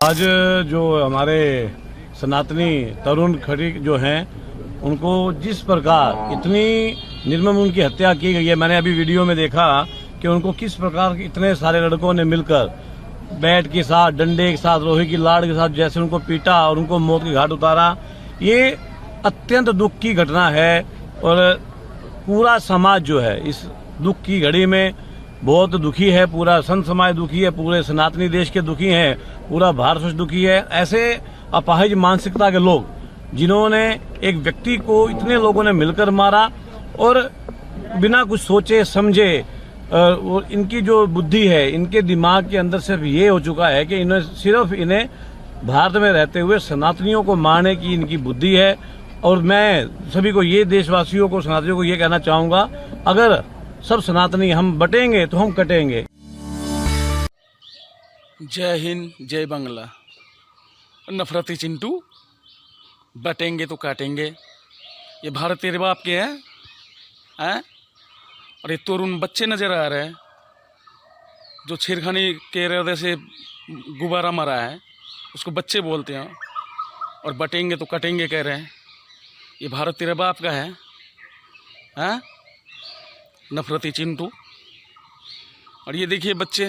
आज जो हमारे सनातनी तरुण खड़ी जो हैं उनको जिस प्रकार इतनी निर्मम उनकी हत्या की गई है, मैंने अभी वीडियो में देखा कि उनको किस प्रकार इतने सारे लड़कों ने मिलकर बैट के साथ, डंडे के साथ, लोहे की लाड़ के साथ जैसे उनको पीटा और उनको मौत के घाट उतारा। ये अत्यंत दुख की घटना है और पूरा समाज जो है इस दुख की घड़ी में बहुत दुखी है। पूरा संत समाज दुखी है, पूरे सनातनी देश के दुखी हैं, पूरा भारतवर्ष दुखी है। ऐसे अपाहिज मानसिकता के लोग जिन्होंने एक व्यक्ति को इतने लोगों ने मिलकर मारा और बिना कुछ सोचे समझे, और इनकी जो बुद्धि है, इनके दिमाग के अंदर सिर्फ ये हो चुका है कि इन्हें भारत में रहते हुए सनातनियों को मारने की इनकी बुद्धि है। और मैं सभी को, ये देशवासियों को, सनातनियों को ये कहना चाहूंगा, अगर सब सनातनी हम बटेंगे तो हम कटेंगे। जय हिंद, जय बांग्ला। नफरती चिंटू, बटेंगे तो काटेंगे। ये भारत तेरे बाप के हैं? और ये तरुण बच्चे नजर आ रहे हैं जो छेड़खानी के इरादे से गुब्बारा मारा है, उसको बच्चे बोलते हैं। और बटेंगे तो कटेंगे कह रहे हैं। ये भारत तेरे बाप का है? नफरती चिंटू। और ये देखिए बच्चे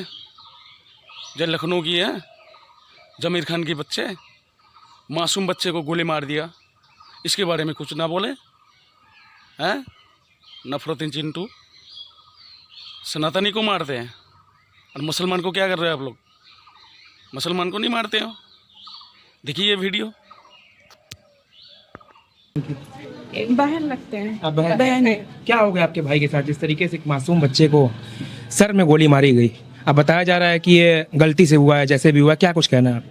जो लखनऊ की है, जमीर खान की बच्चे, मासूम बच्चे को गोली मार दिया। इसके बारे में कुछ ना बोले हैं? नफरती चिंटू। सनातनी को मारते हैं और मुसलमान को क्या कर रहे हो आप लोग? मुसलमान को नहीं मारते हो? देखिए ये वीडियो। बहन लगते हैं। अब बहन है। क्या हो गया आपके भाई के साथ जिस तरीके से एक मासूम बच्चे को सर में गोली मारी गई? अब बताया जा रहा है कि ये गलती से हुआ है, जैसे भी हुआ, क्या कुछ कहना है आप?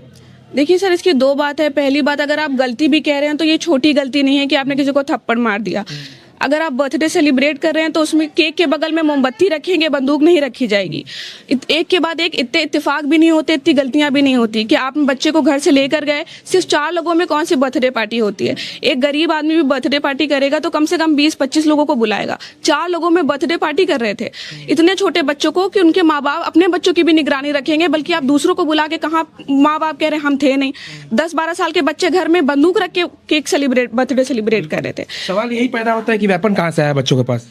देखिए सर, इसकी दो बात है। पहली बात, अगर आप गलती भी कह रहे हैं तो ये छोटी गलती नहीं है कि आपने किसी को थप्पड़ मार दिया। अगर आप बर्थडे सेलिब्रेट कर रहे हैं तो उसमें केक के बगल में मोमबत्ती रखेंगे, बंदूक नहीं रखी जाएगी। एक के बाद एक इतने इत्तेफाक भी नहीं होते, इतनी गलतियां भी नहीं होती कि आप बच्चे को घर से लेकर गए। सिर्फ 4 लोगों में कौन सी बर्थडे पार्टी होती है? एक गरीब आदमी भी बर्थडे पार्टी करेगा तो कम से कम 20-25 लोगों को बुलाएगा। 4 लोगों में बर्थडे पार्टी कर रहे थे इतने छोटे बच्चों को कि उनके माँ बाप अपने बच्चों की भी निगरानी रखेंगे, बल्कि आप दूसरों को बुला के कहाँ माँ बाप कह रहे हम थे नहीं। 10-12 साल के बच्चे घर में बंदूक रख के केक बर्थडे सेलिब्रेट कर रहे थे। सवाल यही पैदा होता है कि वेपन कहाँ से आया बच्चों के पास?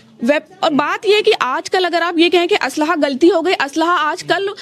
और बात यह है कि आजकल अगर आप ये कहें कि असलहा गलती हो गई, असलहा आजकल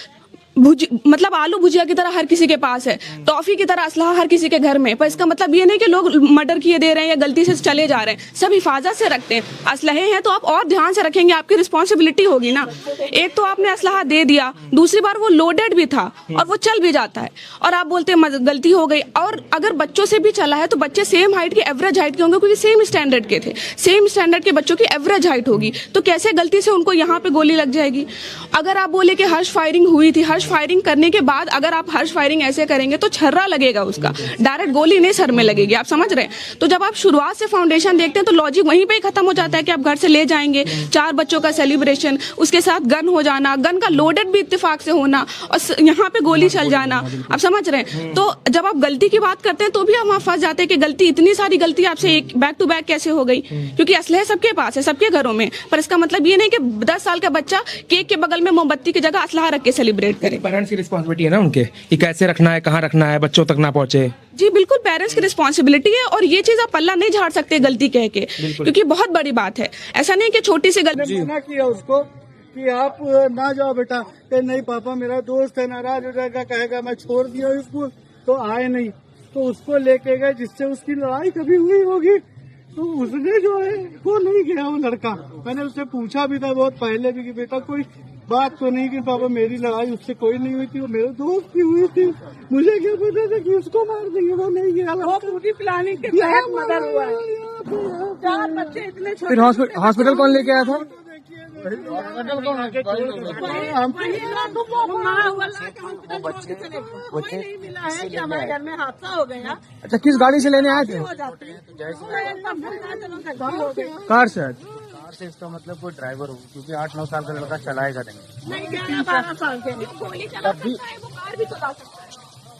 मतलब आलू भुजिया की तरह हर किसी के पास है, टॉफी की तरह असलहा हर किसी के घर में। पर इसका मतलब ये नहीं कि लोग मर्डर किए दे रहे हैं या गलती से चले जा रहे हैं। सब हिफाजत से रखते हैं। असलहे हैं तो आप और ध्यान से रखेंगे, आपकी रिस्पॉन्सिबिलिटी होगी ना। एक तो आपने असलहा दे दिया, दूसरी बार वो लोडेड भी था और वो चल भी जाता है, और आप बोलते हैं गलती हो गई। और अगर बच्चों से भी चला है तो बच्चे सेम हाइट के, एवरेज हाइट के होंगे, क्योंकि सेम स्टैंडर्ड के थे। सेम स्टैंडर्ड के बच्चों की एवरेज हाइट होगी, तो कैसे गलती से उनको यहाँ पे गोली लग जाएगी? अगर आप बोले कि हर्ष फायरिंग हुई थी, हर्ष फायरिंग करने के बाद अगर आप हर्ष फायरिंग ऐसे करेंगे तो छर्रा लगेगा उसका, डायरेक्ट गोली नहीं सर में लगेगी। आप समझ रहे हैं? तो जब आप शुरुआत से फाउंडेशन देखते हैं तो लॉजिक वहीं पे ही खत्म हो जाता है कि आप घर से ले जाएंगे 4 बच्चों का सेलिब्रेशन, उसके साथ गन हो जाना, गन का लोडेड भी इत्तेफाक से होना, और यहाँ पे गोली चल जाना। आप समझ रहे हैं? तो जब आप गलती की बात करते हैं तो भी हम वहाँ फंस जाते हैं कि गलती, इतनी सारी गलती आपसे एक बैक टू बैक कैसे हो गई? क्योंकि असलहे सबके पास है, सबके घरों में। पर इसका मतलब ये नहीं कि 10 साल का बच्चा केक के बगल में मोमबत्ती की जगह असलहा रख के सेलिब्रेट करे। पेरेंट्स की रिस्पॉन्सिबिलिटी है ना उनके, कि कैसे रखना है, कहाँ रखना है, बच्चों तक ना पहुंचे। जी बिल्कुल, पेरेंट्स की रिस्पॉन्सिबिलिटी है, और ये चीज आप पल्ला नहीं झाड़ सकते गलती कह के, क्योंकि बहुत बड़ी बात है। ऐसा नहीं कि छोटी सी गलती। मना किया उसको कि आप ना जाओ बेटा, कि नहीं पापा मेरा दोस्त है, नाराज हो जाएगा, कहेगा मैं छोड़ दिया स्कूल, तो आए नहीं। तो उसको लेके गए, जिससे उसकी लड़ाई कभी हुई होगी, तो उसने जो है वो नहीं गया वो लड़का। मैंने उससे पूछा भी था बहुत पहले भी कि बेटा कोई बात तो नहीं कि पापा मेरी लड़ाई उससे कोई नहीं हुई थी, वो मेरे दोस्त की हुई थी, मुझे क्या पता था कि उसको मार देंगे। वो नहीं गया। वो पूरी प्लानिंग के तहत मर्डर हुआ है। 4 बच्चे इतने छोटे। फिर हॉस्पिटल कौन लेके आया था? हमारे घर में हादसा हो गया। अच्छा, किस गाड़ी से लेने आए थे? कार से। कार से इसका मतलब कोई ड्राइवर हो, क्योंकि 8-9 साल का लड़का चलाएगा नहीं। 11-12 साल के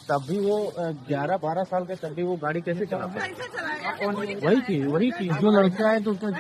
तब भी वो 11-12 साल के, तब भी वो गाड़ी कैसे चला पाए? वही थी जो लड़का है तो उसका